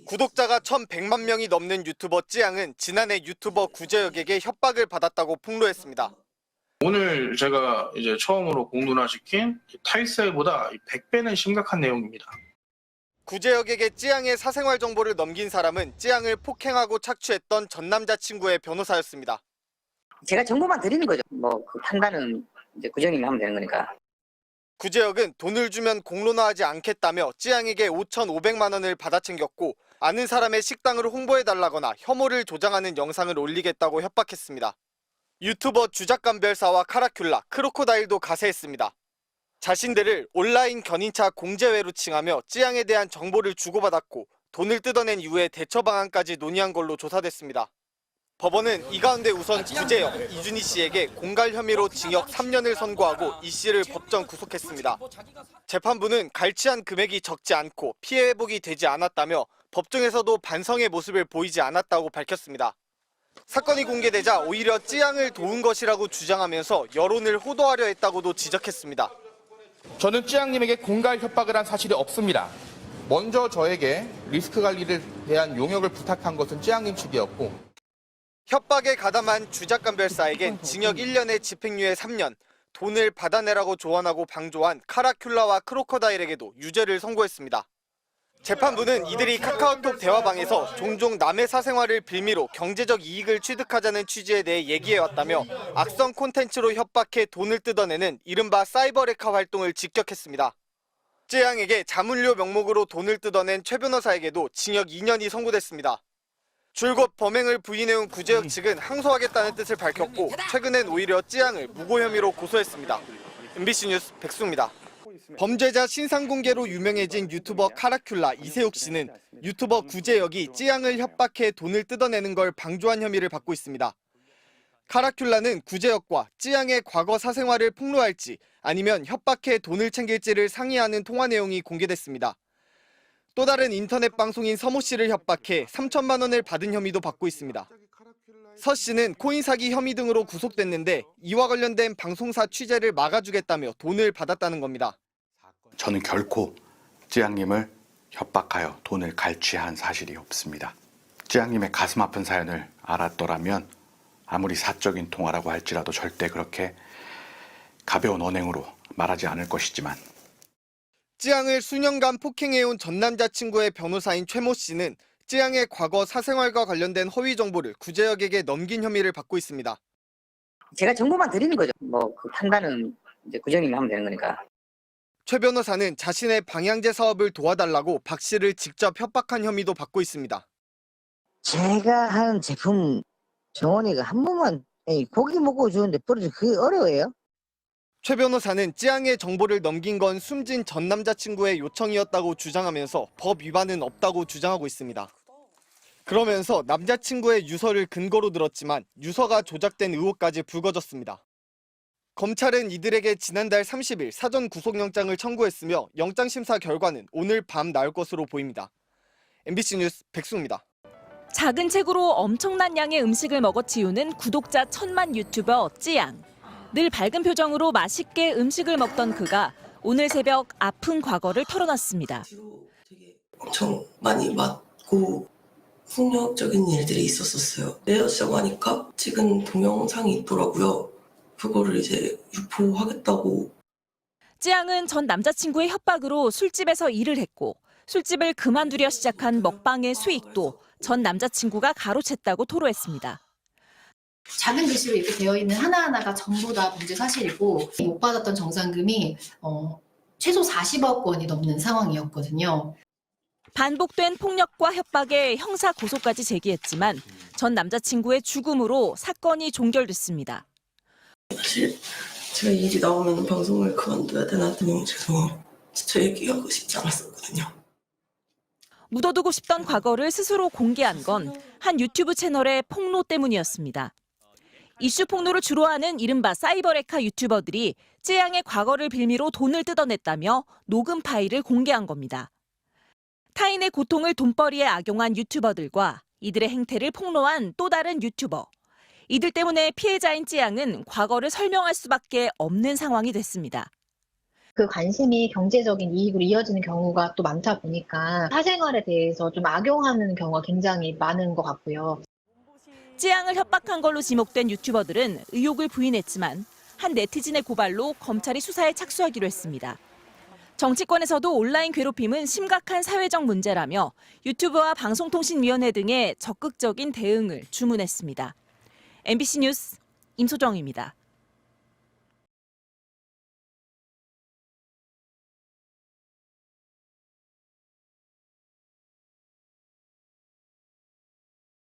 구독자가 1,100만 명이 넘는 유튜버 찌양은 지난해 유튜버 구제혁에게 협박을 받았다고 폭로했습니다. 오늘 제가 이제 처음으로 공론화시킨 타이사이보다 100배는 심각한 내용입니다. 구제혁에게 찌양의 사생활 정보를 넘긴 사람은 찌양을 폭행하고 착취했던 전 남자친구의 변호사였습니다. 제가 정보만 드리는 거죠. 그 판단은 이제 구정님이 하면 되는 거니까. 구제혁은 돈을 주면 공론화하지 않겠다며 찌양에게 5,500만 원을 받아챙겼고 아는 사람의 식당을 홍보해달라거나 혐오를 조장하는 영상을 올리겠다고 협박했습니다. 유튜버 주작감별사와 카라큘라, 크로코다일도 가세했습니다. 자신들을 온라인 견인차 공제회로 칭하며 찌양에 대한 정보를 주고받았고 돈을 뜯어낸 이후에 대처 방안까지 논의한 걸로 조사됐습니다. 법원은 이 가운데 우선 구제혁, 이준희 씨에게 공갈 혐의로 징역 3년을 선고하고 이 씨를 법정 구속했습니다. 재판부는 갈취한 금액이 적지 않고 피해 회복이 되지 않았다며 법정에서도 반성의 모습을 보이지 않았다고 밝혔습니다. 사건이 공개되자 오히려 찌양을 도운 것이라고 주장하면서 여론을 호도하려 했다고도 지적했습니다. 저는 찌양님에게 공갈 협박을 한 사실이 없습니다. 먼저 저에게 리스크 관리를 대한 용역을 부탁한 것은 찌양님 측이었고 협박에 가담한 주작감별사에겐 징역 1년에 집행유예 3년, 돈을 받아내라고 조언하고 방조한 카라큘라와 크로커다일에게도 유죄를 선고했습니다. 재판부는 이들이 카카오톡 대화방에서 종종 남의 사생활을 빌미로 경제적 이익을 취득하자는 취지에 대해 얘기해왔다며 악성 콘텐츠로 협박해 돈을 뜯어내는 이른바 사이버레카 활동을 직격했습니다. 찌양에게 자문료 명목으로 돈을 뜯어낸 최 변호사에게도 징역 2년이 선고됐습니다. 줄곧 범행을 부인해온 구제혁 측은 항소하겠다는 뜻을 밝혔고 최근엔 오히려 찌양을 무고 혐의로 고소했습니다. MBC 뉴스 백수입니다. 범죄자 신상공개로 유명해진 유튜버 카라큘라 이세욱 씨는 유튜버 구제혁이 찌양을 협박해 돈을 뜯어내는 걸 방조한 혐의를 받고 있습니다. 카라큘라는 구제혁과 찌양의 과거 사생활을 폭로할지 아니면 협박해 돈을 챙길지를 상의하는 통화 내용이 공개됐습니다. 또 다른 인터넷 방송인 서모 씨를 협박해 3천만 원을 받은 혐의도 받고 있습니다. 서 씨는 코인 사기 혐의 등으로 구속됐는데 이와 관련된 방송사 취재를 막아주겠다며 돈을 받았다는 겁니다. 저는 결코 찌양님을 협박하여 돈을 갈취한 사실이 없습니다. 찌양님의 가슴 아픈 사연을 알았더라면 아무리 사적인 통화라고 할지라도 절대 그렇게 가벼운 언행으로 말하지 않을 것이지만 찌양을 수년간 폭행해온 전 남자친구의 변호사인 최모 씨는 찌양의 과거 사생활과 관련된 허위 정보를 구제혁에게 넘긴 혐의를 받고 있습니다. 제가 정보만 드리는 거죠. 그 판단은 이제 구정님이 하면 되는 거니까. 최 변호사는 자신의 방향제 사업을 도와달라고 박 씨를 직접 협박한 혐의도 받고 있습니다. 제가 하는 제품 정원이가 한 번만 고기 먹고 주는데 버려줘. 그게 어려워요? 최 변호사는 찌양의 정보를 넘긴 건 숨진 전 남자친구의 요청이었다고 주장하면서 법 위반은 없다고 주장하고 있습니다. 그러면서 남자친구의 유서를 근거로 들었지만 유서가 조작된 의혹까지 불거졌습니다. 검찰은 이들에게 지난달 30일 사전 구속영장을 청구했으며 영장심사 결과는 오늘 밤 나올 것으로 보입니다. MBC 뉴스 백수입니다. 작은 책으로 엄청난 양의 음식을 먹어치우는 구독자 1,000만 유튜버 찌양. 늘 밝은 표정으로 맛있게 음식을 먹던 그가 오늘 새벽 아픈 과거를 털어놨습니다. 되게 엄청 많이 맞고 폭력적인 일들이 있었어요. 내려주자고 하니까 찍은 동영상이 있더라고요. 그거를 이제 유포하겠다고. 찌양은 전 남자친구의 협박으로 술집에서 일을 했고 술집을 그만두려 시작한 먹방의 수익도 전 남자친구가 가로챘다고 토로했습니다. 작은 글씨로 이렇게 되어 있는 하나하나가 전부 다 범죄 사실이고 못 받았던 정산금이 최소 40억 원이 넘는 상황이었거든요. 반복된 폭력과 협박에 형사 고소까지 제기했지만 전 남자친구의 죽음으로 사건이 종결됐습니다. 사실 제가 이 일이 나오면 방송을 그만둬야 되나 너무 죄송하고 진짜 얘기하고 싶지 않았었거든요. 묻어두고 싶던 과거를 스스로 공개한 건 한 유튜브 채널의 폭로 때문이었습니다. 이슈 폭로를 주로 하는 이른바 사이버레카 유튜버들이 찌양의 과거를 빌미로 돈을 뜯어냈다며 녹음 파일을 공개한 겁니다. 타인의 고통을 돈벌이에 악용한 유튜버들과 이들의 행태를 폭로한 또 다른 유튜버. 이들 때문에 피해자인 찌양은 과거를 설명할 수밖에 없는 상황이 됐습니다. 그 관심이 경제적인 이익으로 이어지는 경우가 또 많다 보니까 사생활에 대해서 좀 악용하는 경우가 굉장히 많은 것 같고요. 쯔양을 협박한 걸로 지목된 유튜버들은 의혹을 부인했지만 한 네티즌의 고발로 검찰이 수사에 착수하기로 했습니다. 정치권에서도 온라인 괴롭힘은 심각한 사회적 문제라며 유튜브와 방송통신위원회 등의 적극적인 대응을 주문했습니다. MBC 뉴스 임소정입니다.